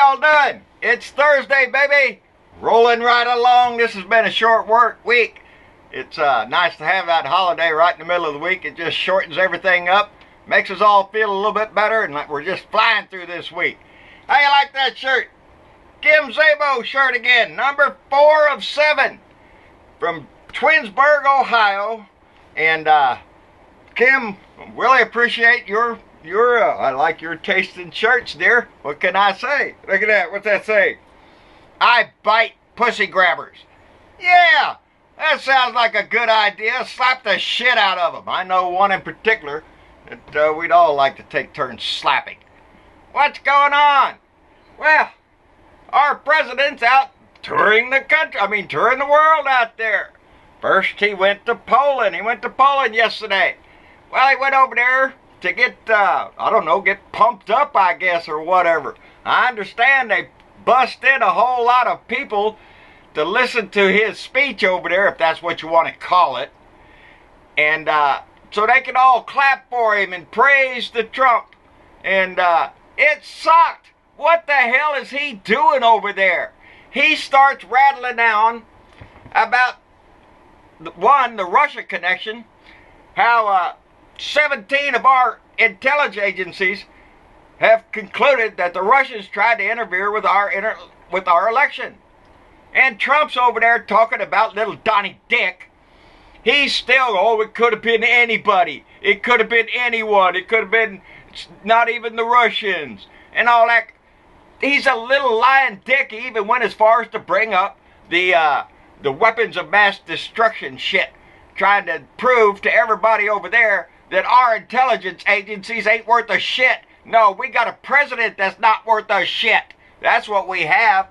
y'all doing? It's Thursday, baby. Rolling right along. This has been a short work week. It's nice to have that holiday right in the middle of the week. It just shortens everything up, makes us all feel a little bit better, and like we're just flying through this week. How you like that shirt? Kim Zabo shirt again, number 4 of 7 from Twinsburg, Ohio. And Kim, really appreciate your I like your taste in shirts, dear. What can I say? Look at that. What's that say? I bite pussy grabbers. Yeah, that sounds like a good idea. Slap the shit out of them. I know one in particular that we'd all like to take turns slapping. What's going on? Well, our president's out touring the country. Touring the world out there. First, he went to Poland. He went to Poland yesterday. Well, he went over there to get, get pumped up, I guess, or whatever. I understand they bust in a whole lot of people to listen to his speech over there, if that's what you want to call it. And so they can all clap for him and praise the Trump. And it sucked. What the hell is he doing over there? He starts rattling down about, the Russia connection, how 17 of our intelligence agencies have concluded that the Russians tried to interfere with our election. And Trump's over there talking about little Donnie Dick. He's still, it could have been anybody. It could have been anyone. It could have been not even the Russians and all that. He's a little lying dick. He even went as far as to bring up the weapons of mass destruction shit, trying to prove to everybody over there that our intelligence agencies ain't worth a shit. No, we got a president that's not worth a shit. That's what we have.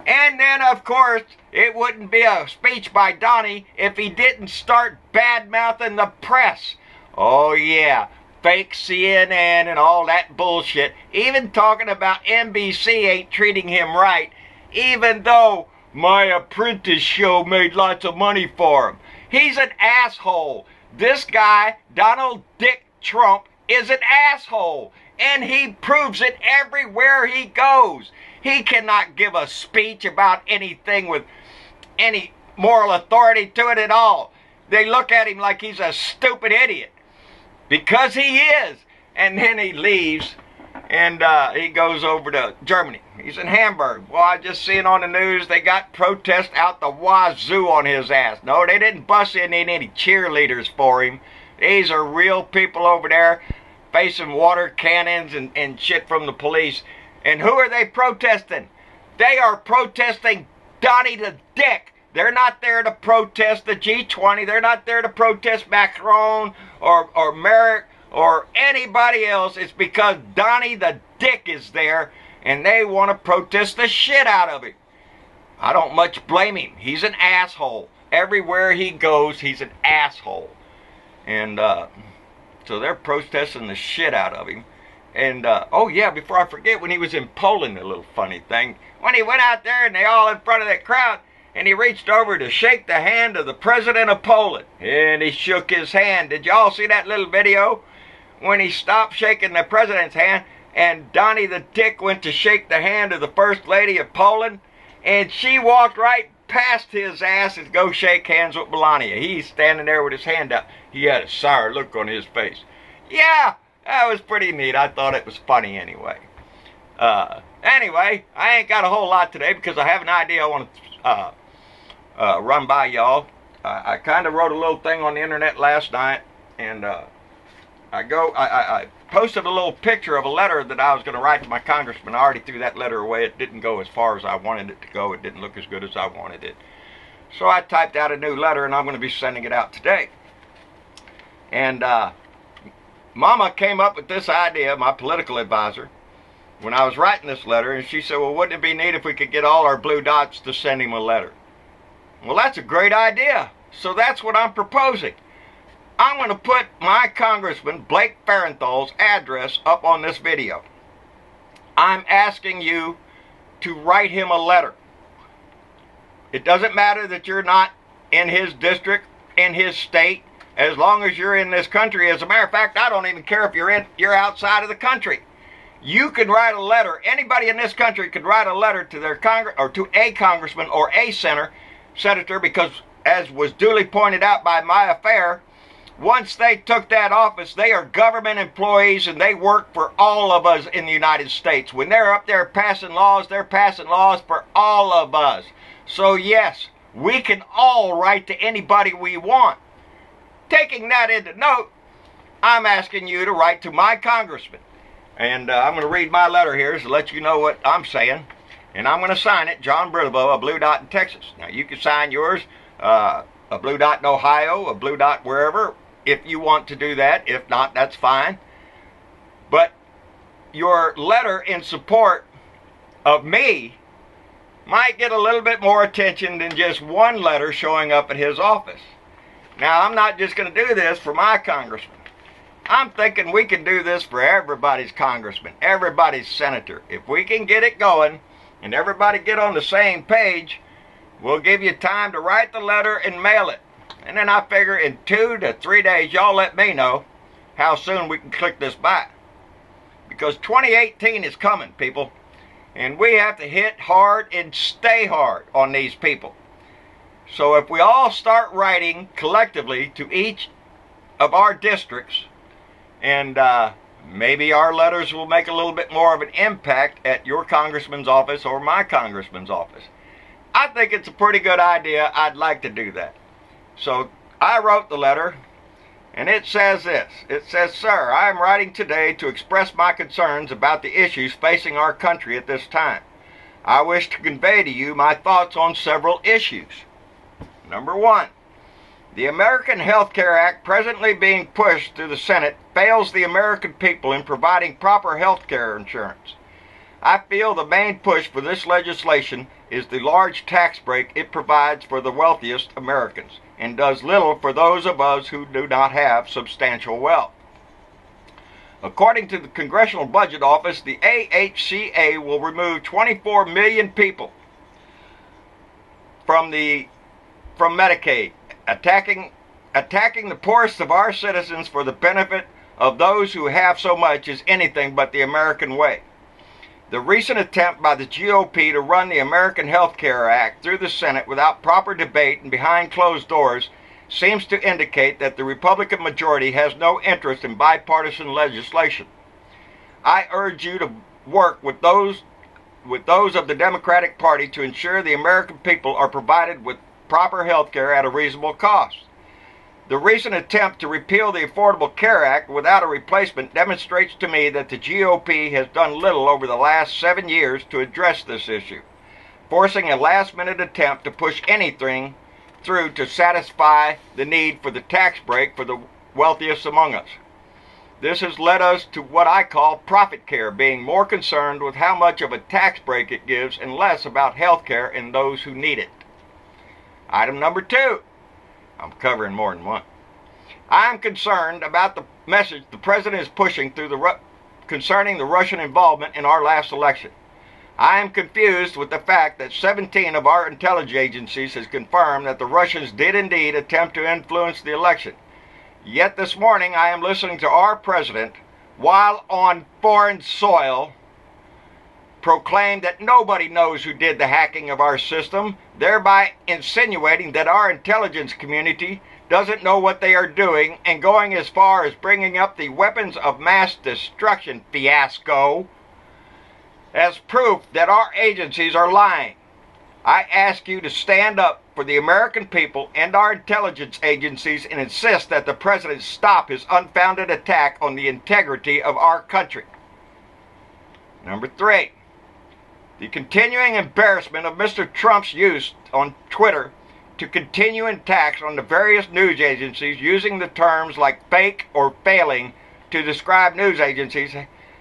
And then, of course, it wouldn't be a speech by Donnie if he didn't start bad-mouthing the press. Oh, yeah. Fake CNN and all that bullshit. Even talking about NBC ain't treating him right, even though My Apprentice show made lots of money for him. He's an asshole. This guy, Donald Dick Trump, is an asshole. And he proves it everywhere he goes. He cannot give a speech about anything with any moral authority to it at all. They look at him like he's a stupid idiot. Because he is. And then he leaves and he goes over to Germany. He's in Hamburg. Well, I just seen on the news they got protests out the wazoo on his ass. No, they didn't bust in any cheerleaders for him. These are real people over there facing water cannons and shit from the police. And who are they protesting? They are protesting Donnie the Dick. They're not there to protest the G20. They're not there to protest Macron or Merrick or anybody else. It's because Donnie the Dick is there and they want to protest the shit out of him. I don't much blame him. He's an asshole. Everywhere he goes, he's an asshole. And so they're protesting the shit out of him. And, oh yeah, before I forget, when he was in Poland, a little funny thing. When he went out there and they all in front of that crowd, and he reached over to shake the hand of the president of Poland. And he shook his hand. Did y'all see that little video? When he stopped shaking the president's hand, and Donnie the Dick went to shake the hand of the first lady of Poland, and she walked right past his ass and go shake hands with Melania. He's standing there with his hand up. He had a sour look on his face. Yeah, that was pretty neat. I thought it was funny anyway. Anyway, I ain't got a whole lot today because I have an idea I want to run by y'all. I kind of wrote a little thing on the internet last night, and I posted a little picture of a letter that I was going to write to my congressman. I already threw that letter away. It didn't go as far as I wanted it to go. It didn't look as good as I wanted it. So I typed out a new letter, and I'm going to be sending it out today. And Mama came up with this idea, my political advisor, when I was writing this letter, and she said, well, wouldn't it be neat if we could get all our blue dots to send him a letter? Well, that's a great idea. So that's what I'm proposing. I'm going to put my Congressman Blake Farenthal's address up on this video. I'm asking you to write him a letter. It doesn't matter that you're not in his district, in his state, as long as you're in this country. As a matter of fact, I don't even care if you're outside of the country. You can write a letter. Anybody in this country could write a letter to their to a congressman or a senator, because, as was duly pointed out by my affair, once they took that office, they are government employees and they work for all of us in the United States. When they're up there passing laws, they're passing laws for all of us. So yes, we can all write to anybody we want. Taking that into note, I'm asking you to write to my congressman. And I'm going to read my letter here to let you know what I'm saying. And I'm going to sign it, John Brittlebo, a Blue Dot in Texas. Now, you can sign yours, a Blue Dot in Ohio, a Blue Dot wherever, if you want to do that. If not, that's fine. But your letter in support of me might get a little bit more attention than just one letter showing up at his office. Now, I'm not just going to do this for my congressman. I'm thinking we can do this for everybody's congressman, everybody's senator. If we can get it going and everybody get on the same page, we'll give you time to write the letter and mail it. And then I figure in 2 to 3 days, y'all let me know how soon we can click this by. Because 2018 is coming, people. And we have to hit hard and stay hard on these people. So if we all start writing collectively to each of our districts, and maybe our letters will make a little bit more of an impact at your congressman's office or my congressman's office. I think it's a pretty good idea. I'd like to do that. So I wrote the letter, and it says this. It says, "Sir, I am writing today to express my concerns about the issues facing our country at this time. I wish to convey to you my thoughts on several issues. Number 1, the American Health Care Act presently being pushed through the Senate fails the American people in providing proper health care insurance. I feel the main push for this legislation is the large tax break it provides for the wealthiest Americans and does little for those of us who do not have substantial wealth. According to the Congressional Budget Office, the AHCA will remove 24 million people from Medicaid, attacking the poorest of our citizens for the benefit of those who have so much is anything but the American way. The recent attempt by the GOP to run the American Health Care Act through the Senate without proper debate and behind closed doors seems to indicate that the Republican majority has no interest in bipartisan legislation. I urge you to work with those of the Democratic Party to ensure the American people are provided with proper health care at a reasonable cost. The recent attempt to repeal the Affordable Care Act without a replacement demonstrates to me that the GOP has done little over the last 7 years to address this issue, forcing a last-minute attempt to push anything through to satisfy the need for the tax break for the wealthiest among us. This has led us to what I call profit care, being more concerned with how much of a tax break it gives and less about health care and those who need it. Item number 2. I'm covering more than one. I'm concerned about the message the president is pushing concerning the Russian involvement in our last election. I am confused with the fact that 17 of our intelligence agencies has confirmed that the Russians did indeed attempt to influence the election. Yet this morning I am listening to our president, while on foreign soil, proclaim that nobody knows who did the hacking of our system, thereby insinuating that our intelligence community doesn't know what they are doing, and going as far as bringing up the weapons of mass destruction fiasco as proof that our agencies are lying. I ask you to stand up for the American people and our intelligence agencies and insist that the president stop his unfounded attack on the integrity of our country. Number 3. The continuing embarrassment of Mr. Trump's use on Twitter to continue attacks on the various news agencies using the terms like fake or failing to describe news agencies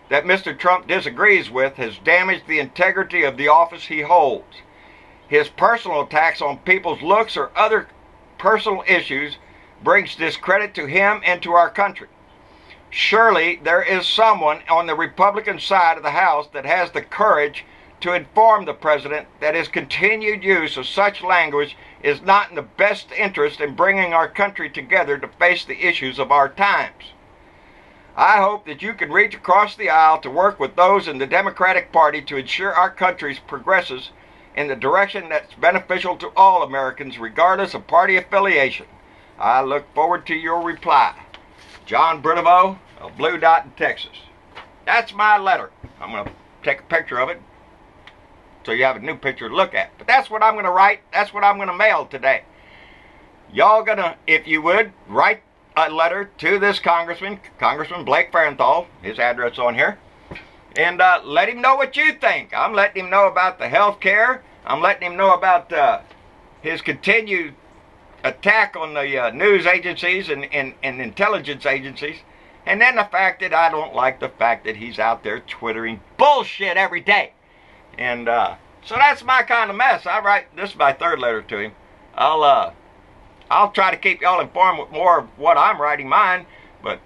that Mr. Trump disagrees with has damaged the integrity of the office he holds. His personal attacks on people's looks or other personal issues brings discredit to him and to our country. Surely there is someone on the Republican side of the House that has the courage to inform the president that his continued use of such language is not in the best interest in bringing our country together to face the issues of our times. I hope that you can reach across the aisle to work with those in the Democratic Party to ensure our country progresses in the direction that's beneficial to all Americans, regardless of party affiliation. I look forward to your reply. John Brunavo of Blue Dot in Texas. That's my letter. I'm going to take a picture of it so you have a new picture to look at. But that's what I'm going to write. That's what I'm going to mail today. Y'all going to, if you would, write a letter to this Congressman Blake Farenthold, his address on here, and let him know what you think. I'm letting him know about the health care. I'm letting him know about his continued attack on the news agencies and intelligence agencies, and then the fact that I don't like the fact that he's out there twittering bullshit every day. And so that's my kind of mess. This is my third letter to him. I'll try to keep y'all informed with more of what I'm writing mine, but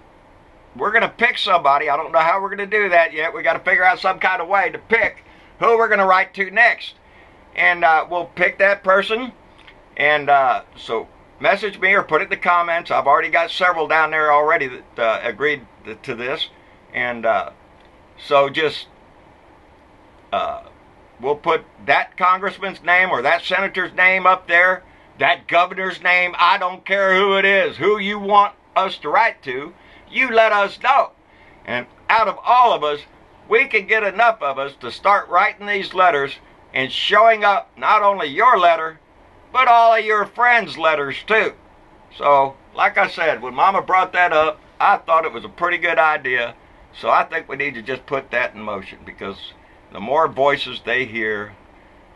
we're going to pick somebody. I don't know how we're going to do that yet. We got to figure out some kind of way to pick who we're going to write to next. And we'll pick that person. And so message me or put it in the comments. I've already got several down there already that agreed to this. And so just we'll put that congressman's name or that senator's name up there, that governor's name. I don't care who it is, who you want us to write to, you let us know. And out of all of us, we can get enough of us to start writing these letters and showing up not only your letter, but all of your friends' letters too. So, like I said, when Mama brought that up, I thought it was a pretty good idea. So I think we need to just put that in motion, because the more voices they hear,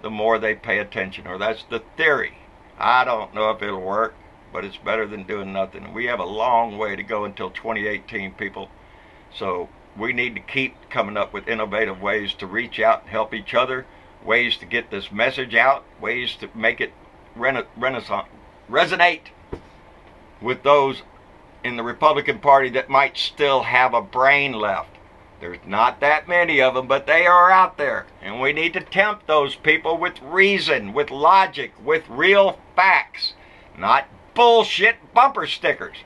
the more they pay attention. Or that's the theory. I don't know if it'll work, but it's better than doing nothing. We have a long way to go until 2018, people. So we need to keep coming up with innovative ways to reach out and help each other, ways to get this message out, ways to make it resonate with those in the Republican Party that might still have a brain left. There's not that many of them, but they are out there. And we need to tempt those people with reason, with logic, with real facts, not bullshit bumper stickers.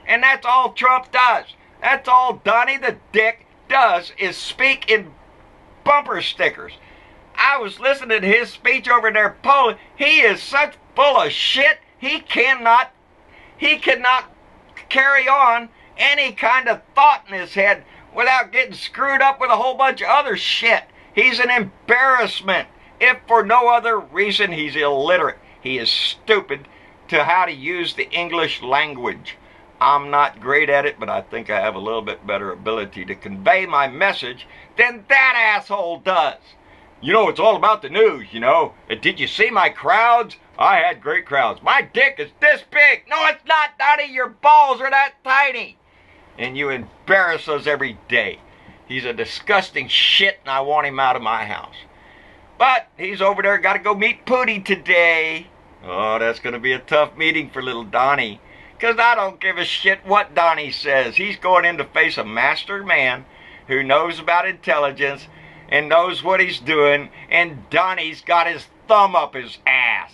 And that's all Trump does. That's all Donnie the Dick does, is speak in bumper stickers. I was listening to his speech over there, Poland. He is such full of shit. He cannot carry on any kind of thought in his head without getting screwed up with a whole bunch of other shit. He's an embarrassment. If for no other reason, he's illiterate. He is stupid to how to use the English language. I'm not great at it, but I think I have a little bit better ability to convey my message than that asshole does. You know, it's all about the news, you know. Did you see my crowds? I had great crowds. My dick is this big. No, it's not, Donnie. Your balls are that tiny. And you embarrass us every day. He's a disgusting shit, and I want him out of my house. But he's over there, got to go meet Pootie today. Oh, that's going to be a tough meeting for little Donnie, because I don't give a shit what Donnie says. He's going in to face a master man who knows about intelligence and knows what he's doing, and Donnie's got his thumb up his ass.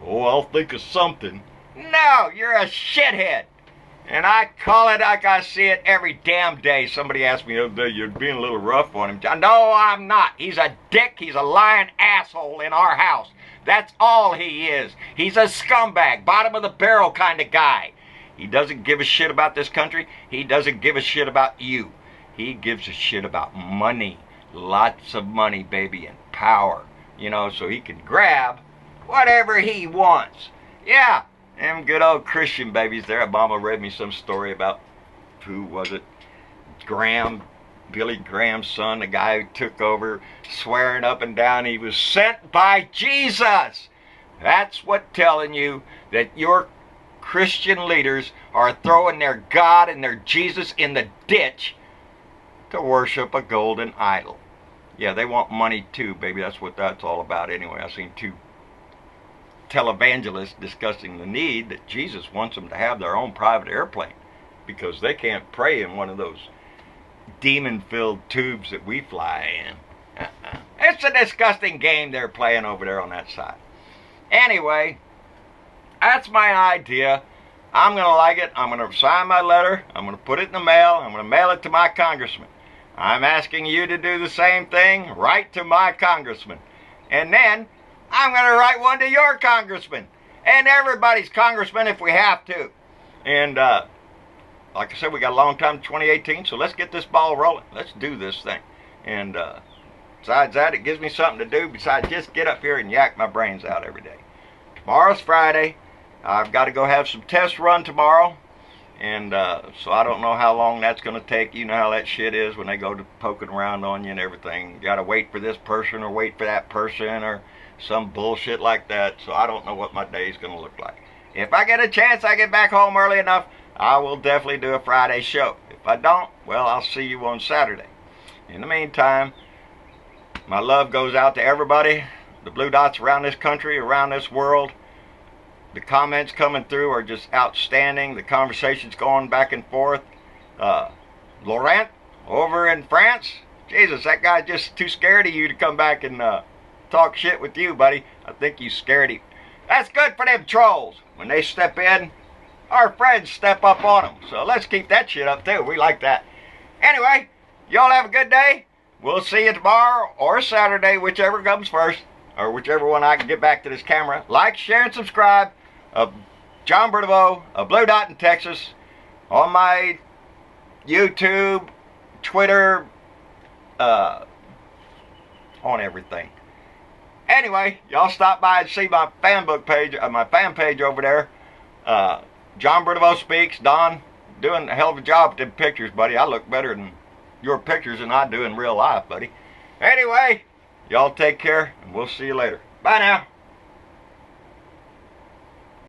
Oh, I'll think of something. No, you're a shithead. And I call it like I see it every damn day. Somebody asked me the other day, you're being a little rough on him. No, I'm not. He's a dick. He's a lying asshole in our house. That's all he is. He's a scumbag, bottom of the barrel kind of guy. He doesn't give a shit about this country. He doesn't give a shit about you. He gives a shit about money. Lots of money, baby, and power. You know, so he can grab whatever he wants. Yeah. Them good old Christian babies there. Obama read me some story about, who was it? Billy Graham's son, the guy who took over, swearing up and down he was sent by Jesus. That's what telling you that your Christian leaders are throwing their God and their Jesus in the ditch to worship a golden idol. Yeah, they want money too, baby. That's what that's all about anyway. I've seen two televangelists discussing the need that Jesus wants them to have their own private airplane, because they can't pray in one of those demon-filled tubes that we fly in. It's a disgusting game they're playing over there on that side. Anyway, that's my idea. I'm going to like it. I'm going to sign my letter. I'm going to put it in the mail. I'm going to mail it to my congressman. I'm asking you to do the same thing. Write to my congressman. And then I'm going to write one to your congressman. And everybody's congressman if we have to. And like I said, we got a long time, 2018, so let's get this ball rolling. Let's do this thing. And besides that, it gives me something to do besides just get up here and yak my brains out every day. Tomorrow's Friday. I've got to go have some tests run tomorrow. And so I don't know how long that's going to take. You know how that shit is when they go to poking around on you and everything. You got to wait for this person or wait for that person or some bullshit like that. So I don't know what my day is going to look like. If I get a chance, I get back home early enough, I will definitely do a Friday show. If I don't, well, I'll see you on Saturday. In the meantime, my love goes out to everybody, the blue dots around this country, around this world. The comments coming through are just outstanding. The conversations going back and forth. Laurent over in France, Jesus, that guy's just too scared of you to come back and talk shit with you, buddy. I think you scared him. That's good for them trolls. When they step in, our friends step up on them. So let's keep that shit up too. We like that. Anyway, y'all have a good day. We'll see you tomorrow or Saturday, whichever comes first, or whichever one I can get back to this camera. Like, share, and subscribe. John Bertavo, a Blue Dot in Texas, on my YouTube, Twitter, on everything. Anyway, y'all stop by and see my fan page over there. John Bertavo Speaks. Don, doing a hell of a job with them pictures, buddy. I look better than your pictures than I do in real life, buddy. Anyway, y'all take care, and we'll see you later. Bye now.